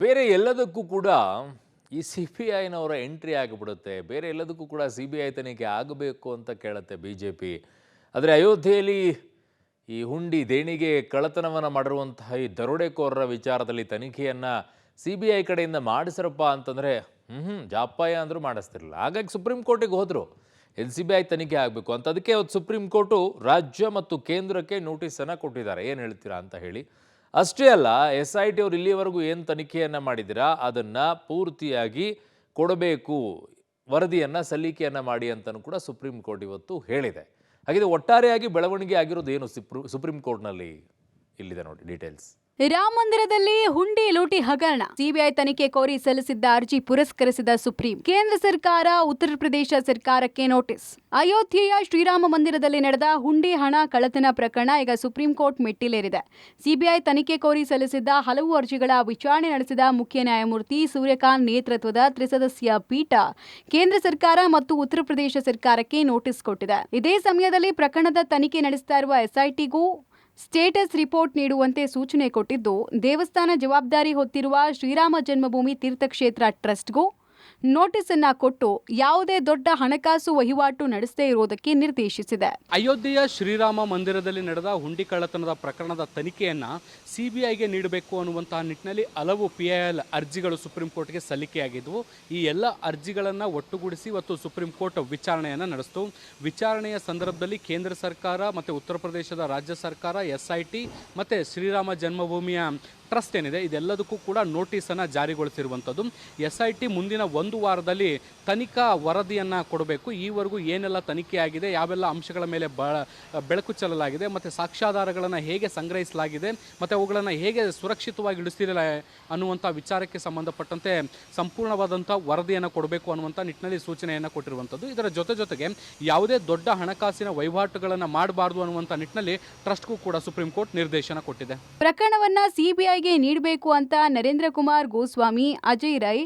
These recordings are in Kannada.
ಬೇರೆ ಎಲ್ಲದಕ್ಕೂ ಕೂಡ ಈ CBIನವರ ಎಂಟ್ರಿ ಆಗಿಬಿಡುತ್ತೆ. ಬೇರೆ ಎಲ್ಲದಕ್ಕೂ ಕೂಡ CBI ತನಿಖೆ ಆಗಬೇಕು ಅಂತ ಕೇಳುತ್ತೆ BJP. ಆದರೆ ಅಯೋಧ್ಯೆಯಲ್ಲಿ ಈ ಹುಂಡಿ ದೇಣಿಗೆ ಕಳ್ಳತನವನ್ನು ಮಾಡಿರುವಂತಹ ಈ ದರೋಡೆಕೋರರ ವಿಚಾರದಲ್ಲಿ ತನಿಖೆಯನ್ನು CBI ಕಡೆಯಿಂದ ಮಾಡಿಸ್ರಪ್ಪ ಅಂತಂದರೆ ಜಾಪ್ಪಾಯ ಅಂದರೂ ಮಾಡಿಸ್ತಿರಲಿಲ್ಲ. ಹಾಗಾಗಿ ಸುಪ್ರೀಂ ಕೋರ್ಟಿಗೆ ಹೋದರು. CBI ತನಿಖೆ ಆಗಬೇಕು ಅಂತ. ಅದಕ್ಕೆ ಅವತ್ತು ಸುಪ್ರೀಂ ಕೋರ್ಟು ರಾಜ್ಯ ಮತ್ತು ಕೇಂದ್ರಕ್ಕೆ ನೋಟಿಸನ್ನು ಕೊಟ್ಟಿದ್ದಾರೆ. ಏನು ಹೇಳ್ತೀರಾ ಅಂತ ಹೇಳಿ. ಅಷ್ಟೇ ಅಲ್ಲ, SIT ಅವರು ಇಲ್ಲಿಯವರೆಗೂ ಏನು ತನಿಖೆಯನ್ನು ಮಾಡಿದ್ದೀರಾ ಅದನ್ನು ಪೂರ್ತಿಯಾಗಿ ಕೊಡಬೇಕು, ವರದಿಯನ್ನು ಸಲ್ಲಿಕೆಯನ್ನು ಮಾಡಿ ಅಂತಲೂ ಕೂಡ ಸುಪ್ರೀಂ ಕೋರ್ಟ್ ಇವತ್ತು ಹೇಳಿದೆ. ಹಾಗಿದ್ರೆ ಒಟ್ಟಾರೆಯಾಗಿ ಬೆಳವಣಿಗೆ ಆಗಿರೋದು ಏನು ಸುಪ್ರೀಂ ಕೋರ್ಟ್ನಲ್ಲಿ? ಇಲ್ಲಿದೆ ನೋಡಿ ಡೀಟೇಲ್ಸ್. ರಾಮ ಮಂದಿರದಲ್ಲಿ ಹುಂಡಿ ಲೂಟಿ ಹಗರಣ, ಸಿಬಿಐ ತನಿಖೆ ಕೋರಿ ಸಲ್ಲಿಸಿದ್ದ ಅರ್ಜಿ ಪುರಸ್ಕರಿಸಿದ ಸುಪ್ರೀಂ. ಕೇಂದ್ರ ಸರ್ಕಾರ ಉತ್ತರ ಪ್ರದೇಶ ಸರ್ಕಾರಕ್ಕೆ ನೋಟಿಸ್. ಅಯೋಧ್ಯೆಯ ಶ್ರೀರಾಮ ಮಂದಿರದಲ್ಲಿ ನಡೆದ ಹುಂಡಿ ಹಣ ಕಳ್ಳತನ ಪ್ರಕರಣ ಈಗ ಸುಪ್ರೀಂ ಕೋರ್ಟ್ ಮೆಟ್ಟಿಲೇರಿದೆ. ಸಿಬಿಐ ತನಿಖೆ ಕೋರಿ ಸಲ್ಲಿಸಿದ್ದ ಹಲವು ಅರ್ಜಿಗಳ ವಿಚಾರಣೆ ನಡೆಸಿದ ಮುಖ್ಯ ನ್ಯಾಯಮೂರ್ತಿ ಸೂರ್ಯಕಾಂತ್ ನೇತೃತ್ವದ ತ್ರಿಸದಸ್ಯ ಪೀಠ ಕೇಂದ್ರ ಸರ್ಕಾರ ಮತ್ತು ಉತ್ತರ ಪ್ರದೇಶ ಸರ್ಕಾರಕ್ಕೆ ನೋಟಿಸ್ ಕೊಟ್ಟಿದೆ. ಇದೇ ಸಮಯದಲ್ಲಿ ಪ್ರಕರಣದ ತನಿಖೆ ನಡೆಸ್ತಾ ಇರುವ SITಗೂ ಸ್ಟೇಟಸ್ ರಿಪೋರ್ಟ್ ನೀಡುವಂತೆ ಸೂಚನೆ ಕೊಟ್ಟಿದ್ದು, ದೇವಸ್ಥಾನ ಜವಾಬ್ದಾರಿ ಹೊತ್ತಿರುವ ಶ್ರೀರಾಮ ಜನ್ಮಭೂಮಿ ತೀರ್ಥಕ್ಷೇತ್ರ ಟ್ರಸ್ಟ್ಗೂ ನೋಟಿಸ್ ಅನ್ನ ಕೊಟ್ಟು ಯಾವುದೇ ದೊಡ್ಡ ಹಣಕಾಸು ವಹಿವಾಟು ನಡೆಸದೇ ಇರುವುದಕ್ಕೆ ನಿರ್ದೇಶಿಸಿದೆ. ಅಯೋಧ್ಯೆಯ ಶ್ರೀರಾಮ ಮಂದಿರದಲ್ಲಿ ನಡೆದ ಹುಂಡಿ ಕಳ್ಳತನದ ಪ್ರಕರಣದ ತನಿಖೆಯನ್ನ CBIಗೆ ನೀಡಬೇಕು ಅನ್ನುವಂತಹ ನಿಟ್ಟಿನಲ್ಲಿ ಹಲವು PIL ಅರ್ಜಿಗಳು ಸುಪ್ರೀಂ ಕೋರ್ಟ್ಗೆ ಸಲ್ಲಿಕೆಯಾಗಿದ್ದವು. ಈ ಎಲ್ಲ ಅರ್ಜಿಗಳನ್ನು ಒಟ್ಟುಗೂಡಿಸಿ ಇವತ್ತು ಸುಪ್ರೀಂ ಕೋರ್ಟ್ ವಿಚಾರಣೆಯನ್ನು ನಡೆಸಿತು. ವಿಚಾರಣೆಯ ಸಂದರ್ಭದಲ್ಲಿ ಕೇಂದ್ರ ಸರ್ಕಾರ ಮತ್ತು ಉತ್ತರ ಪ್ರದೇಶದ ರಾಜ್ಯ ಸರ್ಕಾರ, SIT ಮತ್ತು ಶ್ರೀರಾಮ ಜನ್ಮಭೂಮಿಯ ಟ್ರಸ್ಟ್ ಏನಿದೆ ಇದೆಲ್ಲದಕ್ಕೂ ಕೂಡ ನೋಟಿಸನ್ನು ಜಾರಿಗೊಳಿಸಿರುವಂಥದ್ದು. SIT ಮುಂದಿನ 1 ವಾರದಲ್ಲಿ ತನಿಖಾ ವರದಿಯನ್ನು ಕೊಡಬೇಕು. ಈವರೆಗೂ ಏನೆಲ್ಲ ತನಿಖೆ ಆಗಿದೆ, ಯಾವೆಲ್ಲ ಅಂಶಗಳ ಮೇಲೆ ಬೆಳಕು ಚೆಲ್ಲಲಾಗಿದೆ, ಮತ್ತು ಸಾಕ್ಷ್ಯಾಧಾರಗಳನ್ನು ಹೇಗೆ ಸಂಗ್ರಹಿಸಲಾಗಿದೆ, ಮತ್ತು ಅವುಗಳನ್ನು ಹೇಗೆ ಸುರಕ್ಷಿತವಾಗಿ ಇಳಿಸಿರಲ್ಲ ಅನ್ನುವಂಥ ವಿಚಾರಕ್ಕೆ ಸಂಬಂಧಪಟ್ಟಂತೆ ಸಂಪೂರ್ಣವಾದಂಥ ವರದಿಯನ್ನು ಕೊಡಬೇಕು ಅನ್ನುವಂಥ ನಿಟ್ಟಿನಲ್ಲಿ ಸೂಚನೆಯನ್ನು ಕೊಟ್ಟಿರುವಂಥದ್ದು. ಇದರ ಜೊತೆಗೆ ಯಾವುದೇ ದೊಡ್ಡ ಹಣಕಾಸಿನ ವಹಿವಾಟುಗಳನ್ನು ಮಾಡಬಾರ್ದು ಅನ್ನುವಂಥ ನಿಟ್ಟಿನಲ್ಲಿ ಟ್ರಸ್ಟ್ಗೂ ಕೂಡ ಸುಪ್ರೀಂ ಕೋರ್ಟ್ ನಿರ್ದೇಶನ ಕೊಟ್ಟಿದೆ. ಪ್ರಕರಣವನ್ನ CBIಗೆ ನೀಡಬೇಕು ಅಂತ ನರೇಂದ್ರ ಕುಮಾರ್ ಗೋಸ್ವಾಮಿ, ಅಜಯ್ ರೈ,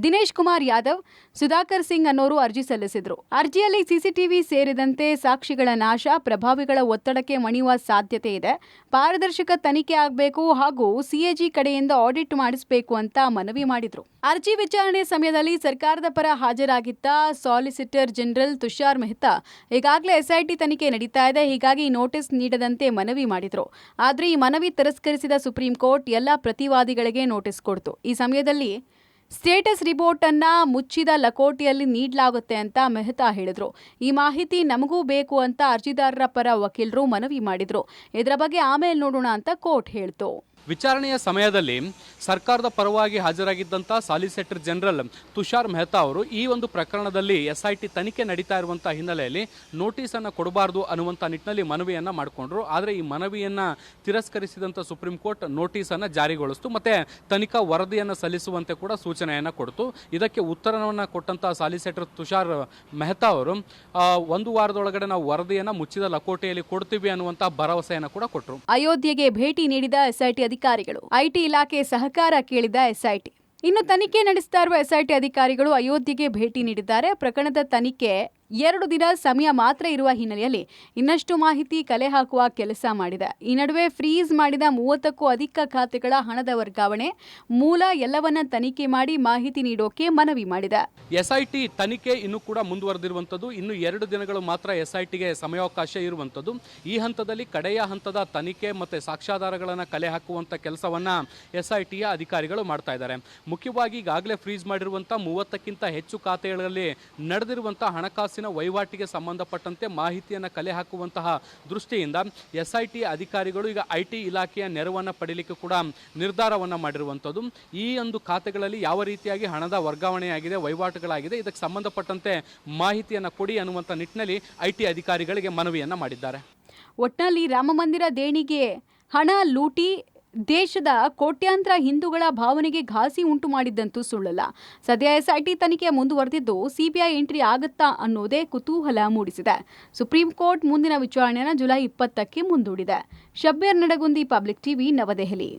ದಿನೇಶ್ ಕುಮಾರ್ ಯಾದವ್, ಸುಧಾಕರ್ ಸಿಂಗ್ ಅನ್ನೋರು ಅರ್ಜಿ ಸಲ್ಲಿಸಿದ್ರು. ಅರ್ಜಿಯಲ್ಲಿ CCTV ಸೇರಿದಂತೆ ಸಾಕ್ಷಿಗಳ ನಾಶ, ಪ್ರಭಾವಿಗಳ ಒತ್ತಡಕ್ಕೆ ಮಣಿಯುವ ಸಾಧ್ಯತೆ ಇದೆ, ಪಾರದರ್ಶಕ ತನಿಖೆ ಆಗಬೇಕು ಹಾಗೂ CAG ಕಡೆಯಿಂದ ಆಡಿಟ್ ಮಾಡಿಸಬೇಕು ಅಂತ ಮನವಿ ಮಾಡಿದ್ರು. ಅರ್ಜಿ ವಿಚಾರಣೆ ಸಮಯದಲ್ಲಿ ಸರ್ಕಾರದ ಪರ ಹಾಜರಾಗಿದ್ದ ಸಾಲಿಸಿಟರ್ ಜನರಲ್ ತುಷಾರ್ ಮೆಹ್ತಾ ಈಗಾಗಲೇ SIT ತನಿಖೆ ನಡೀತಾ ಇದೆ, ಹೀಗಾಗಿ ನೋಟಿಸ್ ನೀಡದಂತೆ ಮನವಿ ಮಾಡಿದ್ರು. ಆದರೆ ಈ ಮನವಿ ತಿರಸ್ಕರಿಸಿದ ಸುಪ್ರೀಂ ಕೋರ್ಟ್ ಎಲ್ಲ ಪ್ರತಿವಾದಿಗಳಿಗೆ ನೋಟಿಸ್ ಕೊಡ್ತು. ಈ ಸಮಯದಲ್ಲಿ ಸ್ಟೇಟಸ್ ರಿಪೋರ್ಟ್ ಅನ್ನ ಮುಚ್ಚಿದ ಲಕೋಟೆಯಲ್ಲಿ ನೀಡಲಾಗುತ್ತೆ ಅಂತ ಮೆಹ್ತಾ ಹೇಳಿದ್ರು. ಈ ಮಾಹಿತಿ ನಮಗೂ ಬೇಕು ಅಂತ ಅರ್ಜಿದಾರರ ಪರ ವಕೀಲರು ಮನವಿ ಮಾಡಿದ್ರು. ಇದರ ಬಗ್ಗೆ ಆಮೇಲೆ ನೋಡೋಣ ಅಂತ ಕೋರ್ಟ್ ಹೇಳ್ತು. ವಿಚಾರಣೆಯ ಸಮಯದಲ್ಲಿ ಸರ್ಕಾರದ ಪರವಾಗಿ ಹಾಜರಾಗಿದ್ದಂಥ ಸಾಲಿಸಿಟರ್ ಜನರಲ್ ತುಷಾರ್ ಮೆಹ್ತಾ ಅವರು ಈ ಒಂದು ಪ್ರಕರಣದಲ್ಲಿ SIT ತನಿಖೆ ನಡೀತಾ ಇರುವಂಥ ಹಿನ್ನೆಲೆಯಲ್ಲಿ ನೋಟಿಸನ್ನು ಕೊಡಬಾರ್ದು ಅನ್ನುವಂಥ ನಿಟ್ಟಿನಲ್ಲಿ ಮನವಿಯನ್ನು ಮಾಡಿಕೊಂಡ್ರು. ಆದರೆ ಈ ಮನವಿಯನ್ನು ತಿರಸ್ಕರಿಸಿದಂಥ ಸುಪ್ರೀಂ ಕೋರ್ಟ್ ನೋಟಿಸನ್ನು ಜಾರಿಗೊಳಿಸಿತು ಮತ್ತು ತನಿಖಾ ವರದಿಯನ್ನು ಸಲ್ಲಿಸುವಂತೆ ಕೂಡ ಸೂಚನೆಯನ್ನು ಕೊಡ್ತು. ಇದಕ್ಕೆ ಉತ್ತರವನ್ನು ಕೊಟ್ಟಂಥ ಸಾಲಿಸಿಟರ್ ತುಷಾರ್ ಮೆಹ್ತಾ ಅವರು 1 ವಾರದೊಳಗಡೆ ನಾವು ವರದಿಯನ್ನು ಮುಚ್ಚಿದ ಲಕೋಟೆಯಲ್ಲಿ ಕೊಡ್ತೀವಿ ಅನ್ನುವಂಥ ಭರವಸೆಯನ್ನು ಕೂಡ ಕೊಟ್ಟರು. ಅಯೋಧ್ಯೆಗೆ ಭೇಟಿ ನೀಡಿದ SIT ಅಧಿಕಾರಿಗಳು, IT ಇಲಾಖೆ ಸಹಕಾರ ಕೇಳಿದ SIT. ಇನ್ನು ತನಿಖೆ ನಡೆಸ್ತಾ ಇರುವ SIT ಅಧಿಕಾರಿಗಳು ಅಯೋಧ್ಯೆಗೆ ಭೇಟಿ ನೀಡಿದ್ದಾರೆ. ಪ್ರಕರಣದ ತನಿಖೆ 2 ದಿನ ಸಮಯ ಮಾತ್ರ ಇರುವ ಹಿನ್ನೆಲೆಯಲ್ಲಿ ಇನ್ನಷ್ಟು ಮಾಹಿತಿ ಕಲೆ ಹಾಕುವ ಕೆಲಸ ಮಾಡಿದೆ. ಈ ನಡುವೆ ಫ್ರೀಸ್ ಮಾಡಿದ 30ಕ್ಕೂ ಅಧಿಕ ಖಾತೆಗಳ ಹಣದ ವರ್ಗಾವಣೆ ಮೂಲ ಎಲ್ಲವನ್ನ ತನಿಖೆ ಮಾಡಿ ಮಾಹಿತಿ ನೀಡೋಕೆ ಮನವಿ ಮಾಡಿದೆ. SIT ತನಿಖೆ ಇನ್ನೂ ಕೂಡ ಮುಂದುವರೆದಿರುವಂಥದ್ದು. ಇನ್ನು 2 ದಿನಗಳು ಮಾತ್ರ SITಗೆ ಸಮಯಾವಕಾಶ ಇರುವಂಥದ್ದು. ಈ ಹಂತದಲ್ಲಿ ಕಡೆಯ ಹಂತದ ತನಿಖೆ ಮತ್ತು ಸಾಕ್ಷ್ಯಾಧಾರಗಳನ್ನು ಕಲೆ ಹಾಕುವಂಥ ಕೆಲಸವನ್ನು SITಯ ಅಧಿಕಾರಿಗಳು ಮಾಡ್ತಾ ಇದ್ದಾರೆ. ಮುಖ್ಯವಾಗಿ ಈಗಾಗಲೇ ಫ್ರೀಸ್ ಮಾಡಿರುವಂಥ 30ಕ್ಕಿಂತ ಹೆಚ್ಚು ಖಾತೆಗಳಲ್ಲಿ ನಡೆದಿರುವಂಥ ಹಣಕಾಸಿನ ವಹಿವಾಟಿಗೆ ಸಂಬಂಧಪಟ್ಟಂತೆ ಮಾಹಿತಿಯನ್ನು ಕಲೆ ಹಾಕುವಂತಹ ದೃಷ್ಟಿಯಿಂದ SIT ಅಧಿಕಾರಿಗಳು ಈಗ IT ಇಲಾಖೆಯ ನೆರವನ್ನು ಪಡೆಯಲಿಕ್ಕೆ ಕೂಡ ನಿರ್ಧಾರವನ್ನು ಮಾಡಿರುವಂಥದ್ದು. ಈ ಒಂದು ಖಾತೆಗಳಲ್ಲಿ ಯಾವ ರೀತಿಯಾಗಿ ಹಣದ ವರ್ಗಾವಣೆಯಾಗಿದೆ, ವಹಿವಾಟುಗಳಾಗಿದೆ, ಇದಕ್ಕೆ ಸಂಬಂಧಪಟ್ಟಂತೆ ಮಾಹಿತಿಯನ್ನು ಕೊಡಿ ಅನ್ನುವಂಥ ನಿಟ್ಟಿನಲ್ಲಿ IT ಅಧಿಕಾರಿಗಳಿಗೆ ಮನವಿಯನ್ನು ಮಾಡಿದ್ದಾರೆ. ಒಟ್ನಲ್ಲಿ ರಾಮ ಮಂದಿರ ದೇಣಿಗೆ ಹಣ ಲೂಟಿ ದೇಶದ ಕೋಟ್ಯಾಂತರ ಹಿಂದೂಗಳ ಭಾವನೆಗೆ ಘಾಸಿ ಉಂಟು ಮಾಡಿದ್ದಂತೂ ಸುಳ್ಳಲ್ಲ. ಸದ್ಯ SIT ತನಿಖೆ ಮುಂದುವರೆದಿದ್ದು CBI ಎಂಟ್ರಿ ಆಗುತ್ತಾ ಅನ್ನೋದೇ ಕುತೂಹಲ ಮೂಡಿಸಿದೆ. ಸುಪ್ರೀಂ ಕೋರ್ಟ್ ಮುಂದಿನ ವಿಚಾರಣೆಯನ್ನು ಜುಲೈ 20ಕ್ಕೆ ಮುಂದೂಡಿದೆ. ಶಬ್ಬೀರ್ ನಡಗುಂದಿ, ಪಬ್ಲಿಕ್ ಟಿವಿ, ನವದೆಹಲಿ.